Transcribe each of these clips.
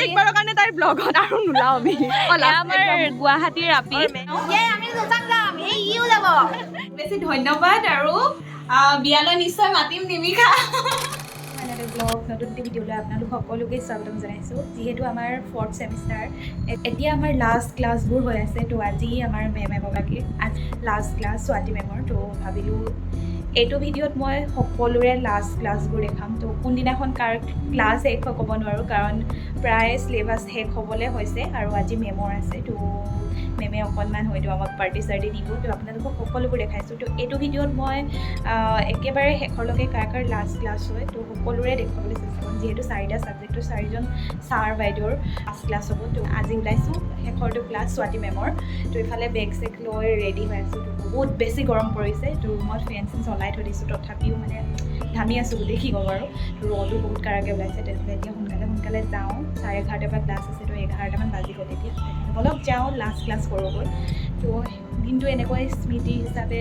একবাৰৰ কাৰণে তাইৰ ব্লগত আৰু নোলাও আমি আমাৰ গুৱাহাটীৰ আপি বেছি ধন্যবাদ আৰু বিয়ালৈ নিশ্চয় মাতিম নিমিষা ব্লগ নতুন ভিডিঅ'লৈ আপোনালোক সকলোকে স্বাগতম জনাইছোঁ যিহেতু আমাৰ 4th ছেমিষ্টাৰ এতিয়া আমাৰ লাষ্ট ক্লাছবোৰ হৈ আছে তো আজি আমাৰ মেম এগৰাকী লাষ্ট ক্লাছ স্বাতী মেমৰ তো ভাবিলোঁ এইটো ভিডিঅ'ত মই সকলোৰে লাষ্ট ক্লাছবোৰ দেখাম তো কোনদিনাখন কাৰ ক্লাছ শেষ হয় ক'ব নোৱাৰোঁ কাৰণ প্ৰায় চিলেবাছ শেষ হ'বলৈ হৈছে আৰু আজি মেমৰ আছে তো মেমে অকণমান হয়তো আমাক পাৰ্টি চাৰ্টি দিব তো আপোনালোকক সকলোবোৰ দেখাইছোঁ তো এইটো ভিডিঅ'ত মই একেবাৰে শেষৰলৈকে কাৰ লাষ্ট ক্লাছ হয় তো সকলোৰে দেখুৱাবলৈ চেষ্টা কৰিম যিহেতু 4টা ছাবজেক্টৰ 4জন ছাৰ বাইদেউৰ লাষ্ট ক্লাছ হ'ব তো আজি ওলাইছোঁ শেষৰটো ক্লাছ স্বাতী মেমৰ তো ইফালে বেগ চেগ লৈ ৰেডি হৈ আছোঁ তো বহুত বেছি গৰম পৰিছে তো ৰুমত ফেন চেন চলাই থৈ দিছোঁ তথাপিও মানে ঘামি আছোঁ গোটেই কি ক'ব আৰু ৰ'দো বহুত কাৰাকৈ ওলাইছে তেনেহ'লে এতিয়া সোনকালে যাওঁ 11:30 পৰা ক্লাছ আছে তো 11টামান বাজি গ'ল এতিয়া অলপ যাওঁ লাষ্ট ক্লাছ কৰোঁগৈ তো দিনটো এনেকৈ স্মৃতি হিচাপে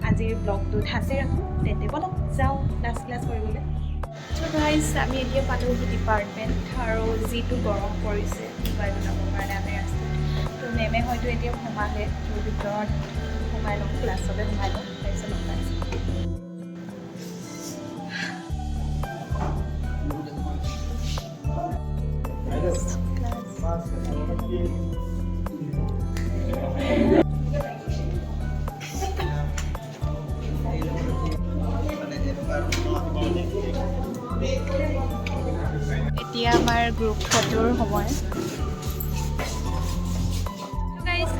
আজিৰ ব্লগটোত সাঁচি ৰাখোঁ তেন্তে বলক যাওঁ লাষ্ট ক্লাছ কৰিবলৈ তো গাইজ আমি এতিয়া পালোহি ডিপাৰ্টমেণ্ট আৰু যিটো গৰম পৰিছে মোবাইল ওলাবৰ কাৰণে আমি ৰাস্তাত তো মেমে হয়তো এতিয়া সোমালে তোৰ ভিতৰত সোমাই লওঁ ক্লাছলৈ সোমাই লওঁ তাৰপিছত লগ পাইছোঁ এতিয়া আমাৰ গ্ৰুপ ফটোৰ সময়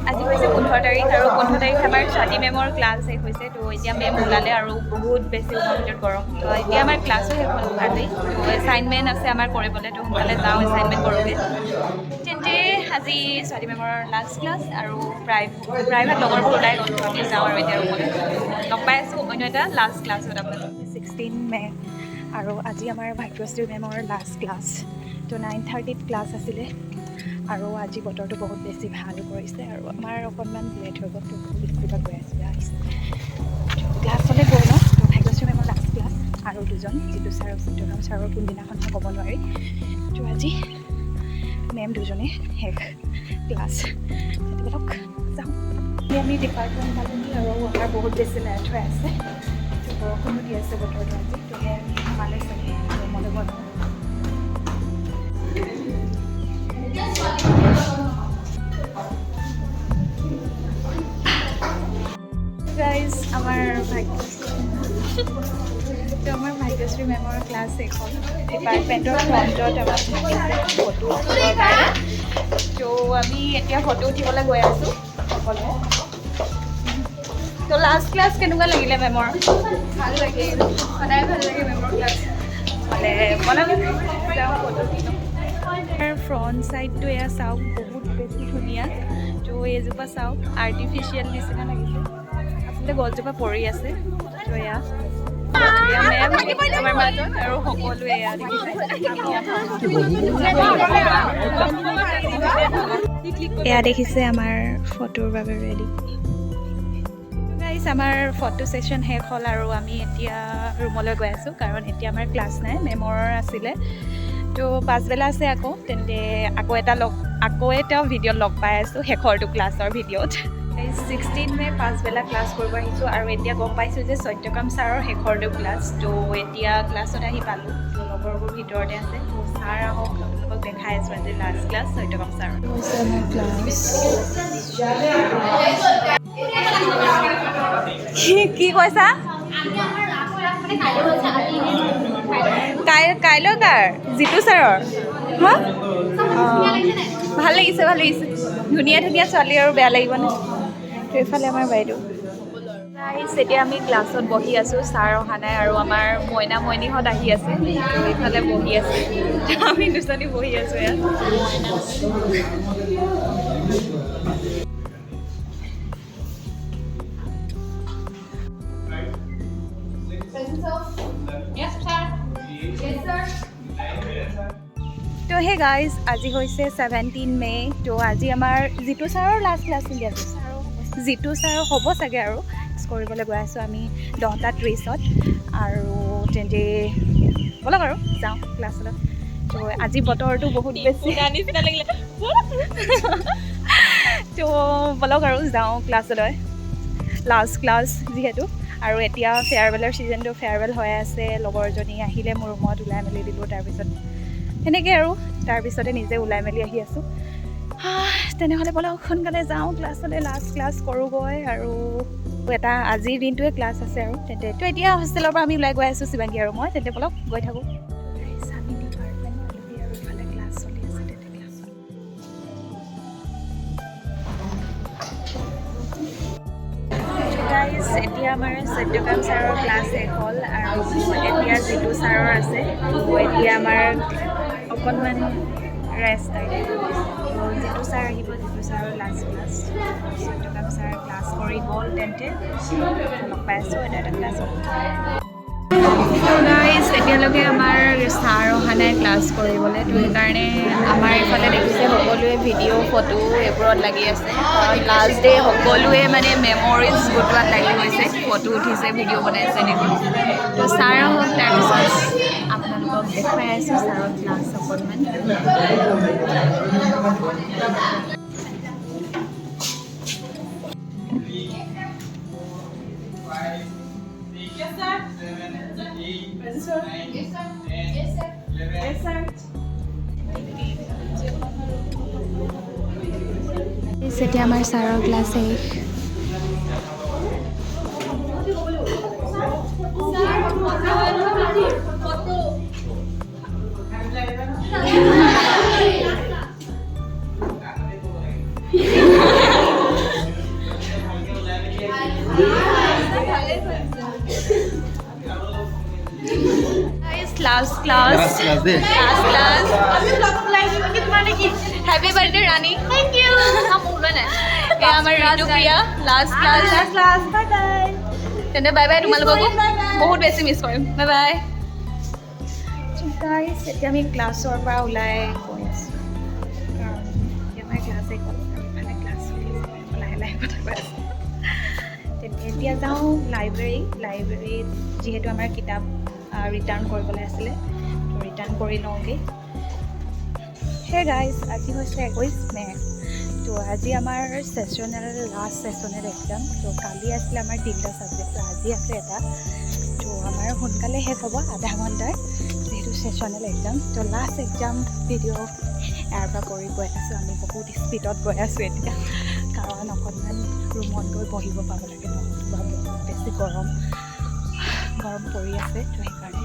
আজি হৈছে 15 তাৰিখ আৰু 15 তাৰিখ আমাৰ স্বাতী মেমৰ ক্লাছ শেষ হৈছে তো এতিয়া মেম ওলালে আৰু বহুত বেছি ভিতৰত গৰম তো এতিয়া আমাৰ ক্লাছো শেষ হ'ল আজি তো এছাইনমেণ্ট আছে আমাৰ কৰিবলৈ তো সোনকালে যাওঁ এছাইনমেণ্ট কৰোঁগৈ তেন্তে আজি স্বাতী মেমৰ লাষ্ট ক্লাছ আৰু প্ৰায়ভাগ লগৰবোৰ ওলাই গ'ল আমি যাওঁ আৰু এতিয়া ৰুমলৈ লগ পাই আছোঁ অন্য এটা লাষ্ট ক্লাছত আপোনালোক 16 মে আৰু আজি আমাৰ ভাগ্যশ্ৰী মেমৰ লাষ্ট ক্লাছ তো 9:30ত ক্লাছ আছিলে আৰু আজি বতৰটো বহুত বেছি ভাল কৰিছে আৰু আমাৰ অকণমান লেট হৈ গ'ল তো স্কুলত গৈ আছোঁ ক্লাছলৈ গৈ লওঁ তো ভাগ্যশ্ৰী মেমৰ লাষ্ট ক্লাছ আৰু দুজন যিটো ছাৰ চিত্ৰকাম ছাৰৰ কোনদিনাখন ক'ব নোৱাৰি তো আজি মেম দুজনে শেষ ক্লাছ বলক যাওঁ আমি ডিপাৰ্টমেণ্ট পালোঁহি আৰু আমাৰ বহুত বেছি লেট হৈ আছে তো বৰষুণো দি আছে বতৰটো আজি তো সেয়া সোমালে চাগে ৰুমলৈ গ'ল গাইজ আমাৰ ভাগ্যশ্ৰী মেমৰ ক্লাছ শেষ হ'ল ডিপাৰ্টমেণ্টৰ ফ্ৰণ্টত আমাৰ ফটো উঠিবৰ কাৰণে তো আমি এতিয়া ফটো উঠিবলৈ গৈ আছোঁ সকলোৱে তো লাষ্ট ক্লাছ কেনেকুৱা লাগিলে মেমৰ ভাল লাগিল সদায় ভাল লাগে মেমৰ ক্লাছ মানে যাওঁ ফটো উঠি লওঁ ফ্ৰণ্ট ছাইডটো এয়া চাওক বহুত বেছি ধুনীয়া তো এইজোপা চাওক আৰ্টিফিচিয়েল নিচিনা লাগিছে আচলতে গছজোপা পৰি আছে তো এয়া মেম আমাৰ মাজত আৰু সকলোৱে এয়া দেখিছে এয়া দেখিছে আমাৰ ফটোৰ বাবে ৰেডি গাইজ আমাৰ ফটো ছেশ্যন শেষ হ'ল আৰু আমি এতিয়া ৰুমলৈ গৈ আছোঁ কাৰণ এতিয়া আমাৰ ক্লাছ নাই মেমৰ আছিলে তো পাছবেলা আছে আকৌ তেন্তে আকৌ এটা ভিডিঅ'ত লগ পাই আছোঁ শেষৰটো ক্লাছৰ ভিডিঅ'ত 16 মে পাছবেলা ক্লাছ কৰিব আহিছোঁ আৰু এতিয়া গম পাইছোঁ যে সত্যকাম ছাৰৰ শেষৰটো ক্লাছ তো এতিয়া ক্লাছত আহি পালোঁ তো লগৰবোৰ ভিতৰতে আছে তো ছাৰ আহক আপোনালোকক দেখাই আছোঁ আজি লাষ্ট ক্লাছ সত্যকাম ছাৰ কি কৈছা কাইলৈ কাৰ জিতু ছাৰৰ হা ভাল লাগিছে ধুনীয়া ছোৱালী আৰু বেয়া লাগিবনে তো এইফালে আমাৰ বাইদেউ এতিয়া আমি ক্লাছত বহি আছোঁ ছাৰ অহা নাই আৰু আমাৰ মইনা মইনিহঁত আহি আছে তো এইফালে বহি আছে আমি দুজনী বহি আছোঁ ইয়াত তো হে গাইজ আজি হৈছে 17 মে তো আজি আমাৰ জিতু ছাৰৰ লাষ্ট ক্লাছ নেকি আজি জিতু ছাৰৰ হ'ব চাগে আৰু কৰিবলৈ গৈ আছোঁ আমি 10:30ত আৰু তেন্তে বলক আৰু যাওঁ ক্লাছলৈ তো আজি বতৰটো বহুত বেছি নিচিনা লাগিলে তো বলক আৰু যাওঁ ক্লাছলৈ লাষ্ট ক্লাছ যিহেতু আৰু এতিয়া ফেয়াৰৱেলৰ ছিজনটো ফেয়াৰৱেল হৈ আছে লগৰজনী আহিলে মোৰ ৰুমত ওলাই মেলি দিলোঁ তাৰপিছত সেনেকৈ আৰু তাৰপিছতে নিজে ওলাই মেলি আহি আছোঁ তেনেহ'লে বলক সোনকালে যাওঁ ক্লাছলৈ লাষ্ট ক্লাছ কৰোঁগৈ আৰু এটা আজিৰ দিনটোৱে ক্লাছ আছে আৰু তেন্তে তো এতিয়া হোষ্টেলৰ পৰা আমি ওলাই গৈ আছোঁ শিৱাংগী আৰু মই তেন্তে বলক গৈ থাকোঁ আমি ডিপাৰ্টমেণ্ট আৰু ইফালে ক্লাছ চলি আছে তেন্তে ক্লাছ গাইজ এতিয়া আমাৰ সত্যকাম ছাৰৰ ক্লাছ শেষ হ'ল আৰু এতিয়া জিতু ছাৰৰ আছে এতিয়া আমাৰ অকণমান ৰেষ্ট টাইম জিতু ছাৰ আহিব জিতু ছাৰৰ last class Satyakam sir class কৰি গ'ল তেন্তে লগ পাই আছোঁ এটা ক্লাছত গাইজ এতিয়ালৈকে আমাৰ ছাৰ অহা নাই ক্লাছ কৰিবলৈ তো সেইকাৰণে আমাৰ এইফালে দেখিছে সকলোৱে ভিডিঅ' ফটো এইবোৰত লাগি আছে লাষ্ট ডে সকলোৱে মানে মেমৰিজ গোটোৱাত লাগি গৈছে ফটো উঠিছে ভিডিঅ' বনাইছে এনেকৈ তো ছাৰ আহক তাৰপিছত আপোনালোকক দেখুৱাই আছোঁ ছাৰৰ ক্লাছ অকণমান এতিয়া আমাৰ ছাৰৰ ক্লাছ শেষ last class. Happy birthday, Rani. Thank you. Amar Raju Priya. Last class. Bye bye. Tende bye bye. Tumalogoko. Bahut besi miss korim. Bye bye. Guys, এতিয়া আমি ক্লাছৰ পৰা ওলাই গৈ আছোঁ কাৰণ আমাৰ ক্লাছ এক মানে ক্লাছ চলি আছে লাহে লাহে কথা কৈ আছোঁ এতিয়া যাওঁ লাইব্ৰেৰীত যিহেতু আমাৰ কিতাপ ৰিটাৰ্ণ কৰিবলৈ আছিলে তো ৰিটাৰ্ণ কৰি লওঁগৈ হে গাইজ আজি হৈছে 21 মে তো আজি আমাৰ লাষ্ট ছেশ্যনেল এক্সাম তো কালি আছিলে আমাৰ 3টা ছাবজেক্ট আজি আছে এটা তো আমাৰ সোনকালে শেষ হ'ব আধা ঘণ্টাৰ যিহেতু ছেশ্যনেল এক্সাম তো লাষ্ট এক্সাম ভিডিঅ' ইয়াৰ পৰা কৰি গৈ আছোঁ আমি বহুত স্পীডত গৈ আছোঁ এতিয়া কাৰণ অকণমান ৰুমত গৈ বহিব পাব লাগে নহ'বা বহুত বেছি গৰম পৰি আছে তো সেইকাৰণে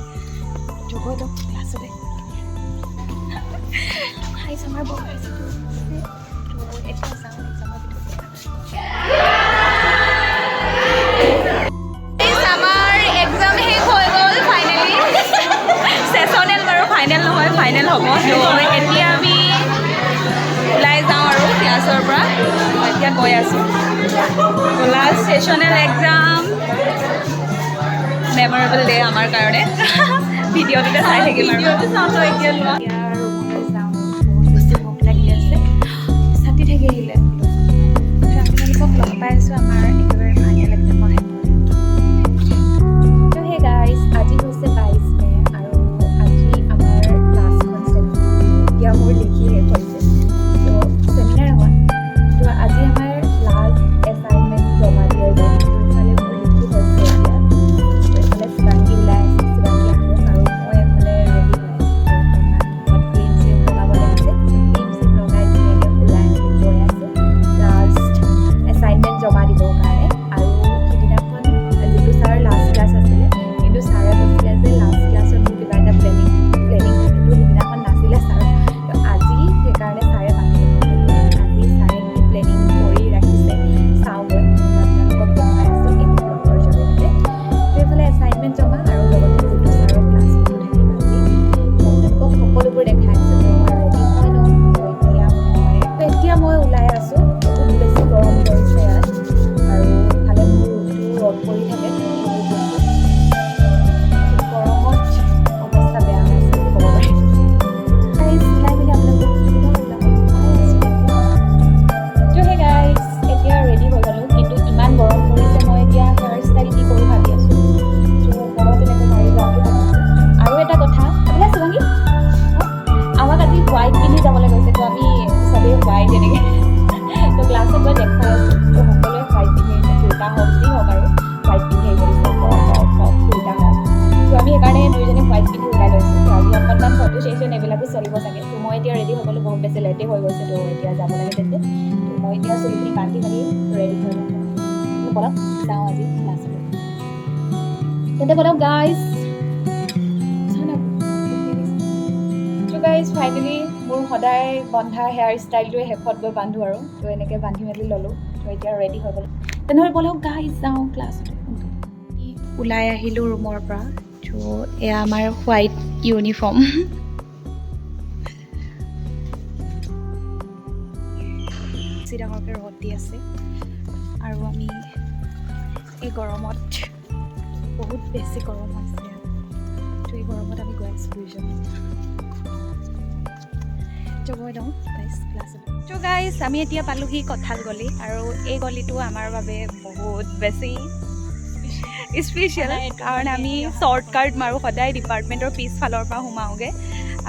গৈ লওক ক্লাছতে খাইছোঁ আমাৰ বহাইছোঁ তো এতিয়া যাওঁ এক্সামৰ আমাৰ এক্সাম শেষ হৈ গ'ল ফাইনেলি ছেশ্যনেল বাৰু ফাইনেল নহয় ফাইনেল হ'ব তো এতিয়া আমি ওলাই যাওঁ আৰু ক্লাছৰ পৰা এতিয়া গৈ আছোঁ লাষ্ট ছেশ্যনেল এক্সাম মেমৰেবল ডে আমাৰ কাৰণে ভিডিঅ'টোতে চাই থাকিম আৰু এতিয়া ৰুমলৈ যাওঁ বহুত বেছি ভোক লাগি আছে ছাতি থাকি আহিলে আপোনালোকক লগ পাই আছোঁ আমাৰ একেবাৰে ফাইনেল এক্সামৰ তো সেই গাইজ আজি হৈছে 22 মে আৰু আজি আমাৰ লাষ্টখন এতিয়া মোৰ লিখি শেষ হৈছে তো ছেমিনাৰ হয় তো আজি আমাৰ লাষ্ট এছাইনমেণ্ট জমা দিয়া যায় ইফালে মোৰ লিখি হৈছে এতিয়া শিৱাংগী ওলাই আছে শিৱাংগী আহক আৰু মই এফালে ৰেডি হৈ আছোঁ জল্দি হৈ গ'লো, বহুত বেছি লেটেই হৈ গৈছে, তো এতিয়া যাব লাগে তেন্তে। তো মই এতিয়া চুলিখিনি বান্ধি মেলি ৰেডি হৈ লওঁ। বলক যাওঁ আজি ক্লাছলৈ। তেন্তে বলক গাইজ। তো গাইজ ফাইনেলি মোৰ সদায় বন্ধা হেয়াৰ ষ্টাইলটোৱে শেষত গৈ বান্ধো আৰু। তো এনেকৈ বান্ধি মেলি ল'লোঁ। তো এতিয়া ৰেডি হৈ গ'লোঁ। তেনেহ'লে বলক গাইজ যাওঁ ক্লাছলৈ। ওলাই আহিলোঁ ৰুমৰ পৰা। তো এয়া আমাৰ হোৱাইট ইউনিফৰ্ম। বেছি ডাঙৰকৈ ৰ'দ দি আছে আৰু আমি এই গৰমত বহুত বেছি গৰম হৈছে। তো এই গৰমত আমি গৈ আছোঁ দুইজন। তো গৈ লওঁ গাইজ ক্লাছত। তো গাইজ আমি এতিয়া পালোহি কঁঠাল গলি, আৰু এই গলিটো আমাৰ বাবে বহুত বেছি স্পেচিয়েল, কাৰণ আমি শ্বৰ্টকাট মাৰোঁ সদায় ডিপাৰ্টমেণ্টৰ পিছফালৰ পৰা সোমাওঁগৈ,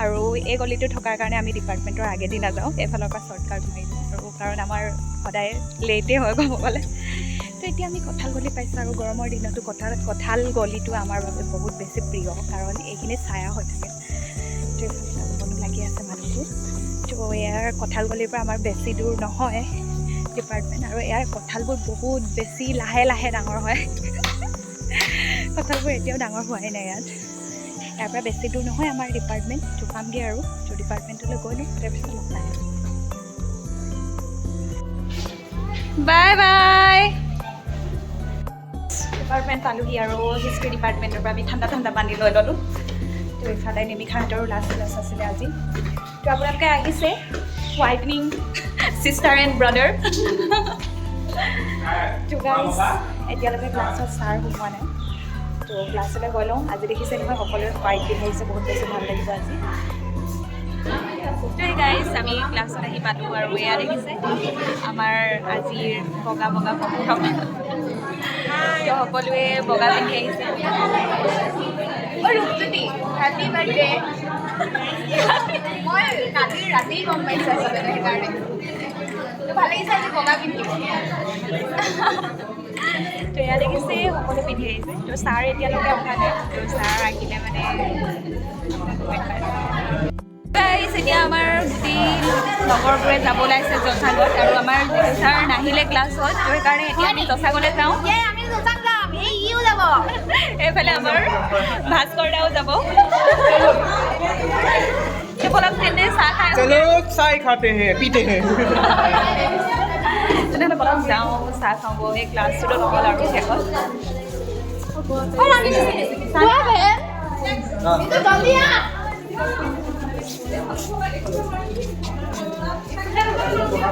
আৰু এই গলিটো থকাৰ কাৰণে আমি ডিপাৰ্টমেণ্টৰ আগেদি নাযাওঁ, এইফালৰ পৰা শ্বৰ্টকাট মাৰি দিওঁ, আৰু কাৰণ আমাৰ সদায় লেটেই হয় ক'ব গ'লে। তো এতিয়া আমি কঁঠাল গলি পাইছোঁ, আৰু গৰমৰ দিনতো কঁঠাল গলিটো আমাৰ বাবে বহুত বেছি প্ৰিয়, কাৰণ এইখিনি ছায়া হৈ থাকে। তো এইফালে বনো লাগি আছে মানুহবোৰ। তো ইয়াৰ কঁঠাল গলিৰ পৰা আমাৰ বেছি দূৰ নহয় ডিপাৰ্টমেণ্ট, আৰু ইয়াৰ কঁঠালবোৰ বহুত বেছি লাহে লাহে ডাঙৰ হয়। কঁঠালবোৰ এতিয়াও ডাঙৰ হোৱাই নাই ইয়াত। ইয়াৰ পৰা বেছি দূৰ নহয় আমাৰ ডিপাৰ্টমেণ্ট। তো পামগৈ আৰু তো ডিপাৰ্টমেণ্টলৈ গৈ লওঁ, তাৰপিছত লগ পাই আছোঁ। Bye bye. ডিপাৰ্টমেণ্ট পালোহি, আৰু হিষ্ট্ৰী ডিপাৰ্টমেণ্টৰ পৰা আমি ঠাণ্ডা ঠাণ্ডা পানী লৈ ল'লোঁ। তো ইফালে নিমিষাহঁতৰো লাষ্ট ক্লাছ আছিলে আজি। তো আপোনালোকে আহিছে হোৱাইটনিং ছিষ্টাৰ এণ্ড ব্ৰাদাৰ। তো গাইজ এতিয়ালৈকে ক্লাছত ছাৰ সোমোৱা নাই। তো ক্লাছলৈ গৈ লওঁ। আজি দেখিছে নহয় সকলোৱে হোৱাইট পিন্ধি আহিছে, বহুত বেছি ভাল লাগিব আজি। তো এই গাইজ আমি ক্লাছত আহি পালোঁ, আৰু এয়া দেখিছে আমাৰ আজিৰ বগা বগা ফটোখন। তো সকলোৱে বগা পিন্ধি আহিছে। Happy birthday. মই কালি ৰাতি গম পাইছোঁ আচলতে, সেইকাৰণে তো ভাল লাগিছে আজি বগা পিন্ধি। তো এয়া দেখিছে সকলো পিন্ধি আহিছে। তো ছাৰ এতিয়ালৈকে অহা নাই, তো ছাৰ আহিলে মানে এতিয়া আমাৰ গোটেই লগৰবোৰে যাব ওলাইছে জচাগত, আৰু আমাৰ ছাৰ নাহিলে ক্লাছত, তো সেইকাৰণে এতিয়া আমি জচাগলৈ যাওঁ। এইফালে আমাৰ ভাস্কৰ দাও যাব। বলক তেন্তে চাহ খাই চাই খাতে হে পিতে হে। তেনেহ'লে বলক যাওঁ চাহ খাওঁগৈ। এই ক্লাছটোতো নহ'ল আৰু শেষত।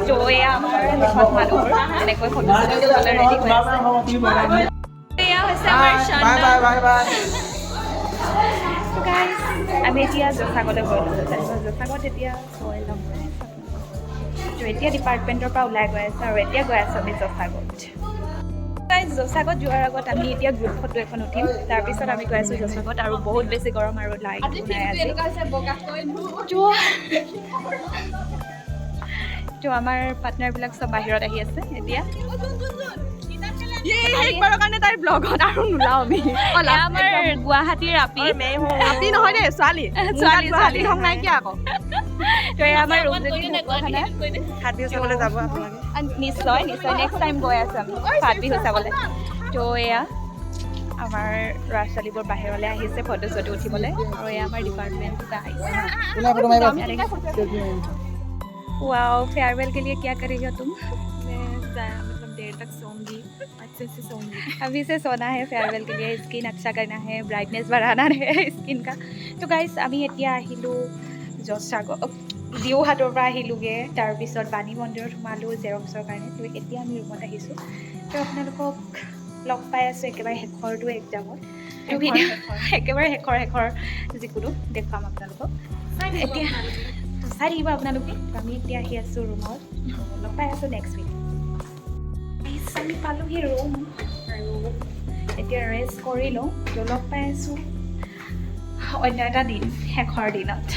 তো এয়া আমাৰ শেষত মানুহবোৰ এনেকৈ ফটো চটো উঠিবলৈ ৰেডি হৈ আছে। এয়া হৈছে আমাৰ গাইজ, আমি এতিয়া জচাগলৈ গৈ লওঁ। জচাগত এতিয়া গৈ ল'ম। তো এতিয়া ডিপাৰ্টমেণ্টৰ পৰা ওলাই গৈ আছে, আৰু এতিয়া গৈ আছোঁ আমি জচাগত। গাইজ জচাগত যোৱাৰ আগত আমি এতিয়া গ্ৰুপ ফটো এখন উঠিম, তাৰপিছত আমি গৈ আছোঁ জচাগত, আৰু বহুত বেছি গৰম আৰু লাইট নাই আজি। তো আমাৰ পাৰ্টনাৰবিলাক চব বাহিৰত আহি আছে এতিয়া। একবাৰৰ কাৰণে তাইৰ ব্লগত আৰু নোলাও আমি। আমাৰ গুৱাহাটীৰ আপি আপি নহয় দেই, ছোৱালী ছোৱালী হং নাইকিয়া আকৌ। তো এয়া আমাৰ ৰূপজ্যোতি ঢকুৱাখানা। হাত বিহু চাবলৈ যাব আপোনালোকে। নিশ্চয় নিশ্চয় নেক্সট টাইম গৈ আছোঁ আমি ভাত বিহু চাবলৈ। তো এয়া আমাৰ ল'ৰা ছোৱালীবোৰ বাহিৰলৈ আহিছে ফটো চটো উঠিবলৈ, আৰু এয়া আমাৰ ডিপাৰ্টমেণ্টত আহিছে। वाओ, फेयरवेल के लिए क्या करेगा तुम? मैं मतलब देर तक सोऊंगी, अच्छे से सोऊंगी। अभी से सोना है फेयरवेल के लिए, स्किन अच्छा करना है, ब्राइटनेस बढ़ाना है स्किन का। तो गाइस আমি এতিয়া আহিলোঁ জচাগত, দিওহাটৰ পৰা আহিলোঁগৈ, তাৰপিছত বাণী মন্দিৰত সোমালোঁ জেৰক্সৰ কাৰণে। তো এতিয়া আমি ৰুমত আহিছোঁ। তো আপোনালোকক লগ পাই আছোঁ একেবাৰে শেষৰটো এক্সামত। তো একেবাৰে শেষৰ যিকোনো দেখুৱাম আপোনালোকক। এতিয়া চাই থাকিব আপোনালোকে। আমি এতিয়া আহি আছোঁ ৰুমত, লগ পাই আছোঁ নেক্সট উইক। আমি পালোহি ৰুম, আৰু এতিয়া ৰেষ্ট কৰি লওঁ। লগ পাই আছোঁ অন্য এটা দিন, শেষৰ দিনত।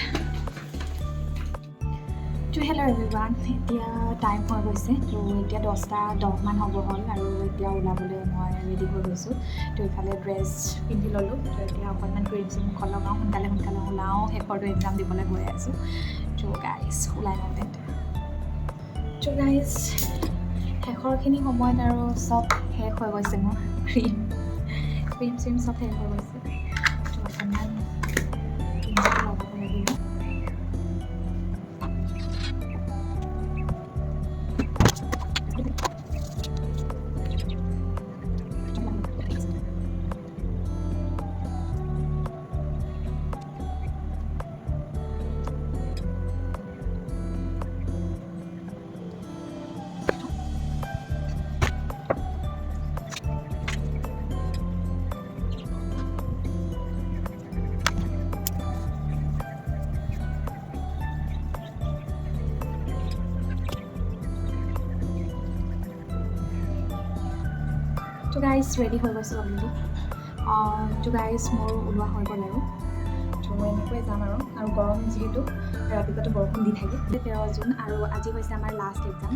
তো হেল্ল' এভৰিৱান, এতিয়া টাইম হৈ গৈছে। তো এতিয়া 10:10 হ'ব হ'ল, আৰু এতিয়া ওলাবলৈ মই ৰেডি হৈ গৈছোঁ। তো ইফালে ড্ৰেছ পিন্ধি ল'লোঁ। তো এতিয়া অকণমান ক্ৰীম চিম মুখত লগাওঁ, সোনকালে ওলাওঁ, শেষৰটো এক্সাম দিবলৈ গৈ আছোঁ। চ' গাইজ ওলাই লওঁ তেন্তে চ' গাইজ শেষৰখিনি সময়ত আৰু চব শেষ হৈ গৈছে মোৰ ক্ৰীম চিম চব শেষ হৈ গৈছে ত' অকণমান ক্ৰীমটো লগাব লাগিব তো গাইজ ৰেডি হৈ গৈছোঁ অলৰেডি তো গাইজ মোৰ ওলোৱা হৈ গ'ল আৰু তো এনেকৈ যাম আৰু গৰম যিহেতু ৰাতিপুৱাটো বৰষুণ দি থাকে 13 জুন আৰু আজি হৈছে আমাৰ লাষ্ট এক্সাম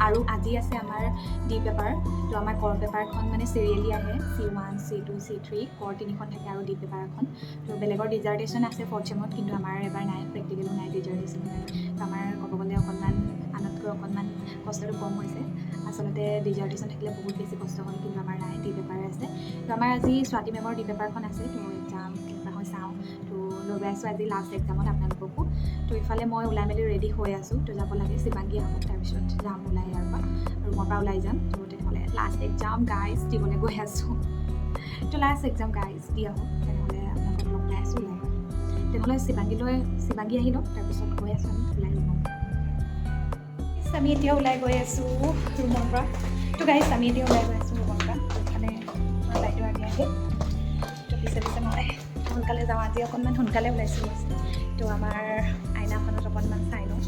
আৰু আজি আছে আমাৰ ডি পেপাৰ তো আমাৰ কৰ পেপাৰখন মানে চিৰিয়েলি আহে C1 C2 C3 কৰ 3খন থাকে আৰু ডি পেপাৰ এখন তো বেলেগৰ ডিজাৰ্টেশ্যন আছে 4th চেমত কিন্তু আমাৰ এবাৰ নাই প্ৰেক্টিকেলো নাই ডিজাৰ্টেশ্যন নাই তো আমাৰ ক'ব গ'লে অকণমান আনতকৈ অকণমান কষ্টটো কম হৈছে আচলতে ডিজাৰ্টেশ্যন থাকিলে বহুত বেছি কষ্ট হয় কিন্তু আমাৰ নাই ডি পেপাৰ আছে তো আমাৰ আজি স্বাতী মেমৰ ডি পেপাৰখন আছে তো এক্সাম কেনেকুৱা হয় চাওঁ তো লৈ আছোঁ আজি লাষ্ট এক্সামত আপোনালোককো তো ইফালে মই ওলাই মেলি ৰেডি হৈ আছোঁ তো যাব লাগে শিৱাংগী আহোঁ তাৰপিছত যাম ওলাই ইয়াৰ পৰা ৰুমৰ পৰা ওলাই যাম তো তেনেহ'লে লাষ্ট এক্সাম গাইজ দিবলৈ গৈ আছোঁ তো লাষ্ট এক্সাম গাইজ দি আহোঁ তেনেহ'লে আপোনালোকক লগ পাই আছোঁ ওলাই তেনেহ'লে শিৱাংগী আহি লওক তাৰপিছত গৈ আছোঁ আমি ওলাই ৰুমৰ আমি এতিয়া ওলাই গৈ আছোঁ ৰুমৰ পৰা তো গাইজ আমি এতিয়া ওলাই গৈ আছোঁ ৰুমৰ পৰা মানে মই বাইদেউ আগে আগে তো পিছে মই সোনকালে যাওঁ আজি অকণমান সোনকালে ওলাইছোঁ তো আমাৰ আইনাখনত অকণমান চাই লওঁ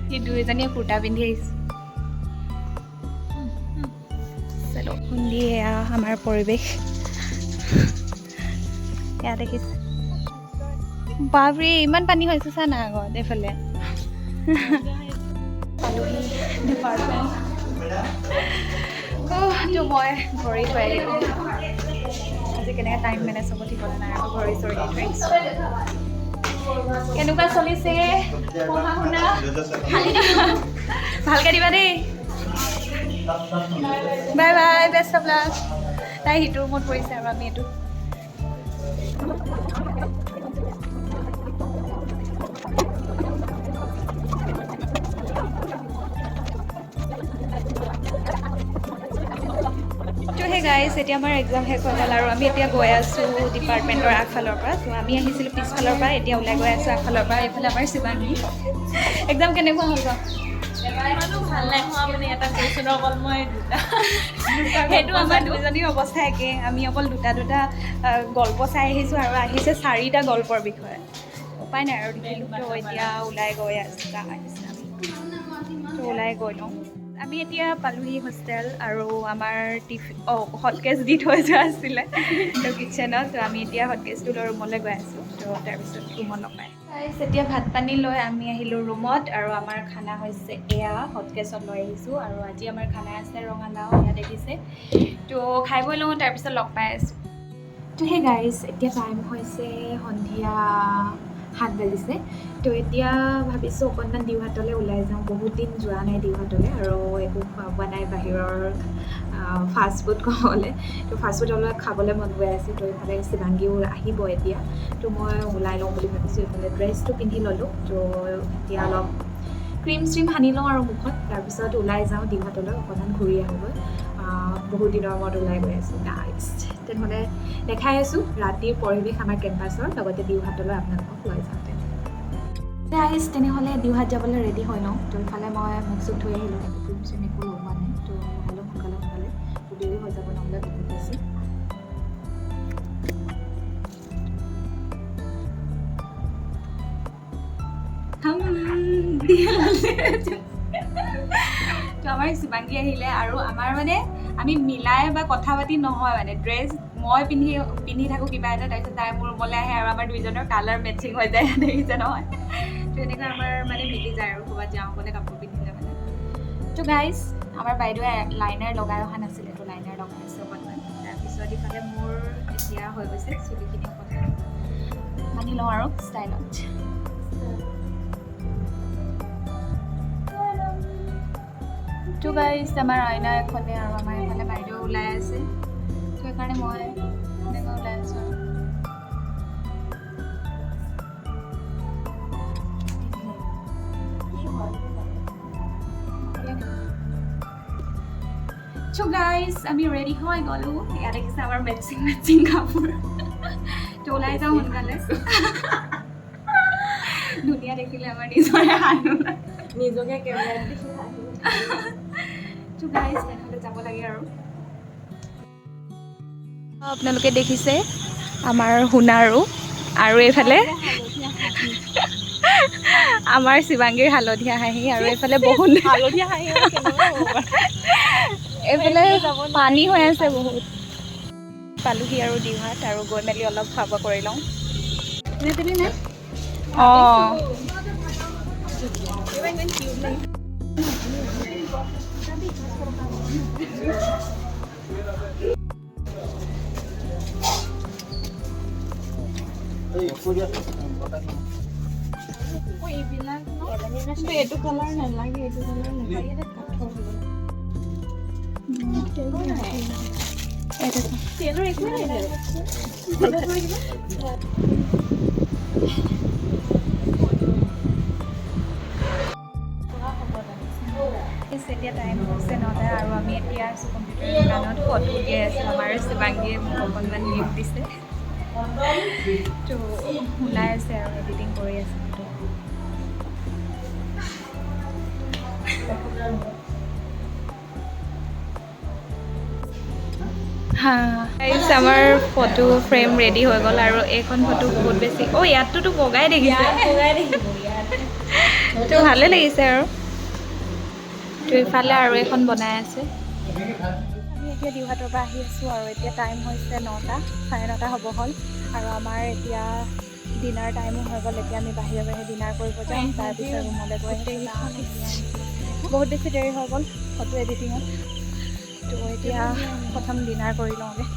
সেই দুয়োজনীয়ে কুৰ্তা পিন্ধি আহিছোঁ চলো খুন্দি এয়া আমাৰ পৰিৱেশ এয়া দেখিছে বাপৰে ইমান পানী হৈছে চা না আগত এইফালে পালোহি ডিপাৰ্টমেণ্ট তো মই ঘড়ী থৈ আহিলোঁ আজি কেনেকৈ টাইম মেনেজ হ'ব ঠিকনা নাই আৰু ঘড়ী চৰি থৈ আহিছোঁ কেনেকুৱা চলিছে পঢ়া শুনা ভালকৈ দিবা দেই bye bye best of luck তাই সিটো ৰুমত পৰিছে আৰু আমি এইটো গাইজ এতিয়া আমাৰ এক্সাম শেষ হৈ গ'ল আৰু আমি এতিয়া গৈ আছোঁ ডিপাৰ্টমেণ্টৰ আগফালৰ পৰা তো আমি আহিছিলোঁ পিছফালৰ পৰা এতিয়া ওলাই গৈ আছোঁ আগফালৰ পৰা এইফালে আমাৰ শিৱাংগী এক্সাম কেনেকুৱা হ'ল বাৰু ইমানো ভাল নাই হোৱা মানে এটা কুৱেশ্যন অকল মই দুটা সেইটো আমাৰ দুজনীৰ অৱস্থা একে আমি অকল দুটা গল্প চাই আহিছোঁ আৰু আহিছে 4টা গল্পৰ বিষয়ে উপায় নাই আৰু দেখিলোঁ তো এতিয়া ওলাই গৈ আছোঁ তো ওলাই গৈ লওঁ আমি এতিয়া পালোহি হোষ্টেল আৰু আমাৰ হটকেছ দি থৈ যোৱা আছিলে তো কিটচেনত তো আমি এতিয়া হটকেছটো লৈ ৰুমলৈ গৈ আছোঁ তো তাৰপিছত ৰুমত লগাই এতিয়া ভাত পানী লৈ আমি আহিলোঁ ৰুমত আৰু আমাৰ খানা হৈছে এয়া হটকেছত লৈ আহিছোঁ আৰু আজি আমাৰ খানা আছে ৰঙালাও এয়া দেখিছে তো খাই বৈ লওঁ তাৰপিছত লগ পাই আছোঁ তো সেই গাইজ এতিয়া টাইম হৈছে সন্ধিয়া 7 বাজিছে তো এতিয়া ভাবিছোঁ অকণমান দিউহাটলৈ ওলাই যাওঁ বহুত দিন যোৱা নাই দিউহাটলৈ আৰু একো খোৱা বোৱা নাই বাহিৰৰ ফাষ্ট ফুড ক'বলৈ তো ফাষ্ট ফুড অলপ খাবলৈ মন গৈ আছে তো এইফালে শিৱাংগীও আহিব এতিয়া তো মই ওলাই লওঁ বুলি ভাবিছোঁ এইফালে ড্ৰেছটো পিন্ধি ল'লোঁ তো এতিয়া অলপ ক্ৰীম চ্ৰীম সানি লওঁ আৰু মুখত তাৰপিছত ওলাই যাওঁ দিউহাটলৈ অকণমান ঘূৰি আহোঁগৈ বহুত দিনৰ মূৰত ওলাই গৈ আছোঁ গাইজ তেনেহ'লে দেখাই আছোঁ ৰাতিৰ পৰিৱেশ আমাৰ কেম্পাছৰ লগতে দিউহাটলৈ আপোনালোকক লৈ যাওঁতে গাইজ তেনেহ'লে দিউহাট যাবলৈ ৰেডি হৈ লওঁ তো ইফালে মই মুখ চুখ ধুই আহিলোঁ ক্ৰীম চ্ৰীম একো লগোৱা নাই তো অলপ সোনকালে তো দেৰি হৈ যাব নহ'লে বহুত বেছি তো আমাৰ শিৱাংগী আহিলে আৰু আমাৰ মানে আমি মিলাই বা কথা পাতি নহয় মানে ড্ৰেছ মই পিন্ধি থাকোঁ কিবা এটা তাৰপিছত তাই মোৰ ৰুমলৈ আহে আৰু আমাৰ দুইজনৰ কালাৰ মেচিং হৈ যায় দেখিছে নহয় তো এনেকৈ আমাৰ মানে মিলি যায় আৰু ক'ৰবাত যাওঁ গ'লে কাপোৰ পিন্ধিলে মানে তো গাইজ আমাৰ বাইদেৱে লাইনাৰ লগাই অহা নাছিলে তো লাইনাৰ লগাই আছে অকণমান তাৰপিছত ইফালে মোৰ এতিয়া হৈ গৈছে চুলিখিনি অকণমান মানি লওঁ আৰু ষ্টাইলত তো গাইজ আমাৰ আইনা এখনে আৰু আমাৰ এইফালে বাইদেউ ওলাই আছে তো সেইকাৰণে মই এনেকৈ ওলাই আছোঁ আৰু So guys, আমি ৰেডি হৈ গ'লোঁ ইয়াত দেখিছে আমাৰ মেচিং কাপোৰ তো ওলাই যাওঁ সোনকালে ধুনীয়া দেখিলে আমাৰ নিজৰে হাঁহি নিজকে কেমেৰাত দেখি তো গাইজ তেনেহ'লে যাব লাগে আৰু আপোনালোকে দেখিছে আমাৰ সোণাৰু আৰু এইফালে আমাৰ শিৱাংগীৰ হালধীয়া হাঁহি আৰু এইফালে বহুত হালধীয়া হাঁহি এইফালে পানী হৈ আছে বহুত পালোহি আৰু ডিহাত আৰু গৈ মেলি অলপ খোৱা বোৱা কৰি লওঁ অঁ এইটো কালাৰ নালাগে এইটো কালাৰ নালাগে তেলৰ একো নাই এতিয়া টাইম হৈছে 9টা আৰু আমি এতিয়া আছোঁ কম্পিউটাৰ দোকানত ফটো উলিয়াই আছোঁ আমাৰ শিৱাংগীয়ে মোক অকণমান লিভ দিছে তো ওলাই আছে আৰু এডিটিং কৰি আছে আমাৰ ফটো ফ্ৰেম ৰেডি হৈ গ'ল আৰু এইখন ফটো বহুত বেছি ইয়াতটোতো বগাই দেখিছে তো ভালে লাগিছে আৰু তো ইফালে আৰু এখন বনাই আছে আমি এতিয়া ডিউহাটৰ পৰা আহি আছোঁ আৰু এতিয়া টাইম হৈছে 9টা 9:30 হ'ব হ'ল আৰু আমাৰ এতিয়া ডিনাৰ টাইমো হৈ গ'ল এতিয়া আমি বাহিৰে ডিনাৰ কৰিব যাম তাৰপিছত ৰুমলৈ গৈ বহুত বেছি দেৰি হৈ গ'ল ফটো এডিটিঙত তো এতিয়া প্ৰথম ডিনাৰ কৰি লওঁগৈ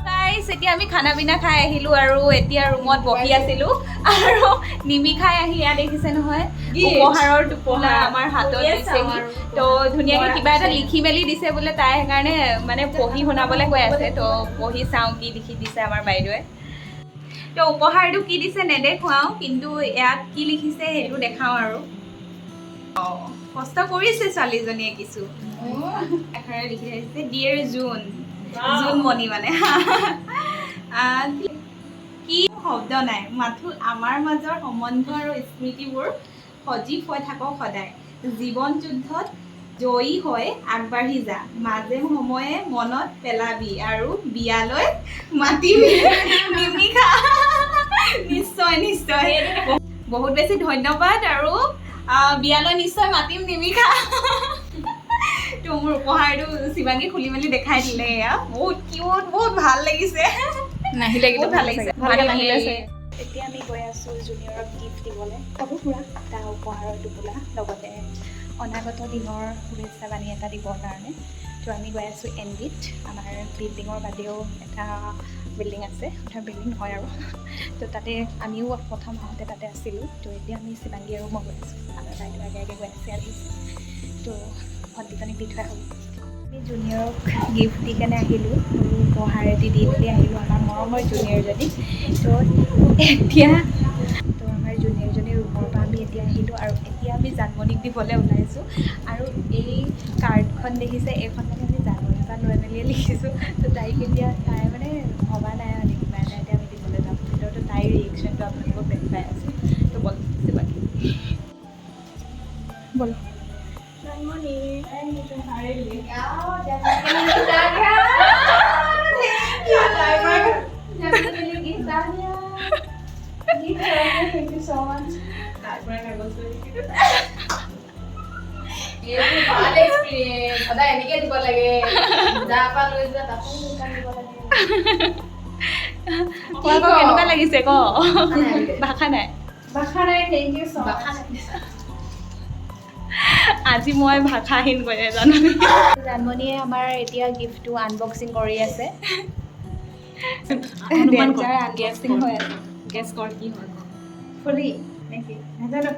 গাইজ এতিয়া আমি খানা পিনা খাই আহিলোঁ আৰু এতিয়া ৰুমত বহি আছিলোঁ আৰু নিমি খাই আহি ইয়াত দেখিছে নহয় উপহাৰৰ টোপোলা আমাৰ হাতত দিছেহি তো ধুনীয়াকৈ কিবা এটা লিখি মেলি দিছে বোলে তাই সেইকাৰণে মানে পঢ়ি শুনাবলৈ কৈ আছে তো পঢ়ি চাওঁ কি লিখি দিছে আমাৰ বাইদেৱে তো উপহাৰটো কি দিছে নেদেখুৱাওঁ কিন্তু ইয়াত কি লিখিছে সেইটো দেখাওঁ আৰু কষ্ট কৰিছে ছোৱালীজনীয়ে কিছু এষাৰে লিখি আহিছে ডিয়েৰ জোনমণি মানে কি শব্দ নাই মাথো আমাৰ মাজৰ সম্বন্ধ আৰু স্মৃতিবোৰ সজীৱ হৈ থাকক সদায় জীৱন যুদ্ধত জয়ী হৈ আগবাঢ়ি যা মাজে সময়ে মনত পেলাবি আৰু বিয়ালৈ মাতিবি নিমিষা নিশ্চয় নিশ্চয় বহুত বেছি ধন্যবাদ আৰু বিয়ালৈ নিশ্চয় মাতিম নিমিষা তো মোৰ উপহাৰটো শিৱাংগী খুলি মেলি দেখাই দিলে এয়া বহুত কিউট বহুত ভাল লাগিছে নাহিলে বহুত ভাল লাগিছে এতিয়া আমি গৈ আছোঁ জুনিয়ৰক গিফ্ট দিবলৈ কাপোৰ ফুৰা এটা উপহাৰৰ টোপোলা লগতে অনাগত দিনৰ শুভেচ্ছা বাণী এটা দিবৰ কাৰণে তো আমি গৈ আছোঁ এনডিত আমাৰ বিল্ডিঙৰ বাদেও এটা বিল্ডিং আছে এটা বিল্ডিং হয় আৰু তো তাতে আমিও প্ৰথম আহোঁতে তাতে আছিলোঁ তো এতিয়া আমি শিৱাংগী আৰু মই গৈ আছোঁ আমাৰ বাইদেউ আগে আগে গৈ আছে আহিছে তো ভণ্টিজনীক দি থৈ আহোঁ আমি জুনিয়ৰক গিফ্ট দি কেনে আহিলোঁ উপহাৰেদি দি মেলি আহিলোঁ আমাৰ মৰমৰ জুনিয়ৰজনী তো এতিয়া তো আমাৰ জুনিয়ৰজনীৰ ৰুমৰ পৰা আমি এতিয়া আহিলোঁ আৰু এতিয়া আমি জানমণিক দিবলৈ ওলাইছোঁ আৰু এই কাৰ্ডখন দেখিছে এইখন মানে আমি জানমণিৰ পৰা লৈ মেলিয়ে লিখিছোঁ তো তাইক এতিয়া তাই মানে ভবা নাই মানে কিবা এটা এতিয়া আমি দিবলৈ যাম ভিতৰতো তাইৰ ৰিয়েকশ্যনটো আপোনালোকক দেখি পাই আছোঁ তো বল বাকী বল Thank you so much. ভাল এক্সপিৰিয়েঞ্চ সদায় এনেকৈ দিব লাগে যা পা লৈ যোৱা তাকো দিব লাগে কেনেকুৱা লাগিছে ক ভাষা নাই থেংক ইউ ছ মাচ আজি মই ভাষাহীন কৈ জানমণিয়ে আমাৰ এতিয়া গিফ্টটো আনবক্সিং কৰি আছে আনবক্সিং হৈ আছে গেছ কৰ কি হয় ফুলি নেকি নাজানো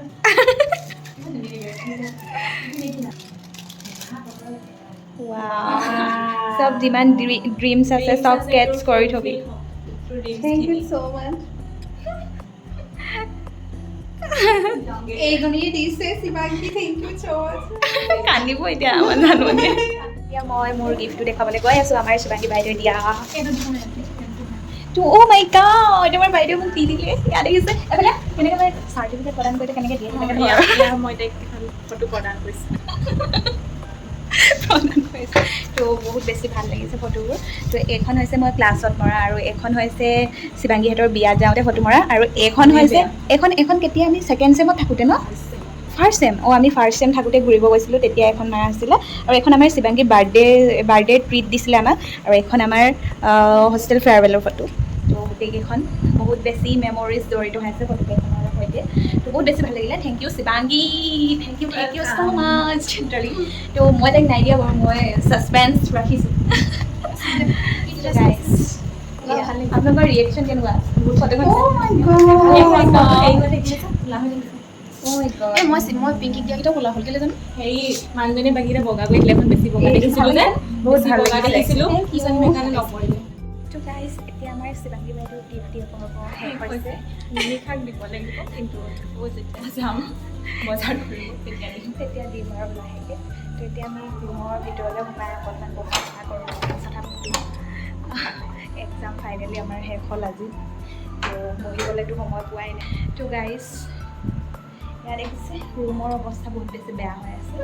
চব যিমান ড্ৰিমছ আছে চব কেটছ কৰি থবি Thank you so much. এইজনীয়ে দিছে শিৱাংগী, থেংক ইউ ছ' মাছ। কান্দিব এতিয়া আমাৰ জাননী এতিয়া মই মোৰ গিফ্টটো দেখাবলৈ গৈ আছোঁ আমাৰ শিৱাংগী বাইদেৱে দিয়া তো অ' মাই গড তোমাৰ বাইদেউ মোক দি দিলে ইয়াত দেখিছে এইফালে কেনেকৈ মানে চাৰ্টিফিকেট প্ৰদান কৰিলে কেনেকৈ দিয়ে তেনেকৈ মই তাইক এখন ফটো প্ৰদান কৰিছোঁ প্ৰদান কৰিছে তো বহুত বেছি ভাল লাগিছে ফটোবোৰ তো এইখন হৈছে মই ক্লাছত মৰা আৰু এইখন হৈছে শিৱাংগীহঁতৰ বিয়াত যাওঁতে ফটো মৰা আৰু এইখন হৈছে এইখন কেতিয়া আমি ছেকেণ্ড চেমত থাকোঁতে ন ফাৰ্ষ্ট চেম আমি ফাৰ্ষ্ট চেম থাকোঁতে ঘূৰিব গৈছিলোঁ তেতিয়া এখন মাৰা আছিলে আৰু এইখন আমাৰ শিৱাংগীৰ বাৰ্থডে ট্ৰিট দিছিলে আমাক আৰু এইখন আমাৰ হোষ্টেল ফেয়াৰৱেলৰ ফটো তো গোটেইকেইখন বহুত বেছি মেমৰিজ জড়িত হৈ আছে ফটোকেইখনৰ সৈতে তো বহুত বেছি ভাল লাগিলে thank you Shivangi thank you so' much তো মই তাইক নাই দিয়া বাৰু মই ছাছপেন্স ৰাখিছোঁ আপোনালোকৰ ৰিয়েকশ্যন কেনেকুৱা ফটোখন মই পিংকিক দিয়াকেইটা ক'লা হ'ল কেলৈ জানো হেৰি মানুহজনীয়ে বাকীকেইটা বগা কৰি দিলে এখন বেছি বগা দেখিছিলোঁ যে বহুত ভাল বগা লাগিলে। দেখিছিলোঁ কিজানি সেইকাৰণে নপৰিলে তো গাইজ এতিয়া আমাৰ শিৱাংগী বাইদেউ গিফ্ট দিয়া হ'ব শেষ হৈছে নিশাক দিব লাগিব কিন্তু যেতিয়া যাম বজাৰ কৰিব তেতিয়া দিম আৰু লাহেকৈ তো এতিয়া আমি ৰুমৰ ভিতৰলৈ সোমাই অকণমান কথা কৰোঁ কথা পাতোঁ এক্সাম ফাইনেলি আমাৰ শেষ হ'ল আজি তো পঢ়িবলৈতো সময় পোৱাই নাই তো গাইজ ইয়াত দেখিছে ৰুমৰ অৱস্থা বহুত বেছি বেয়া হৈ আছে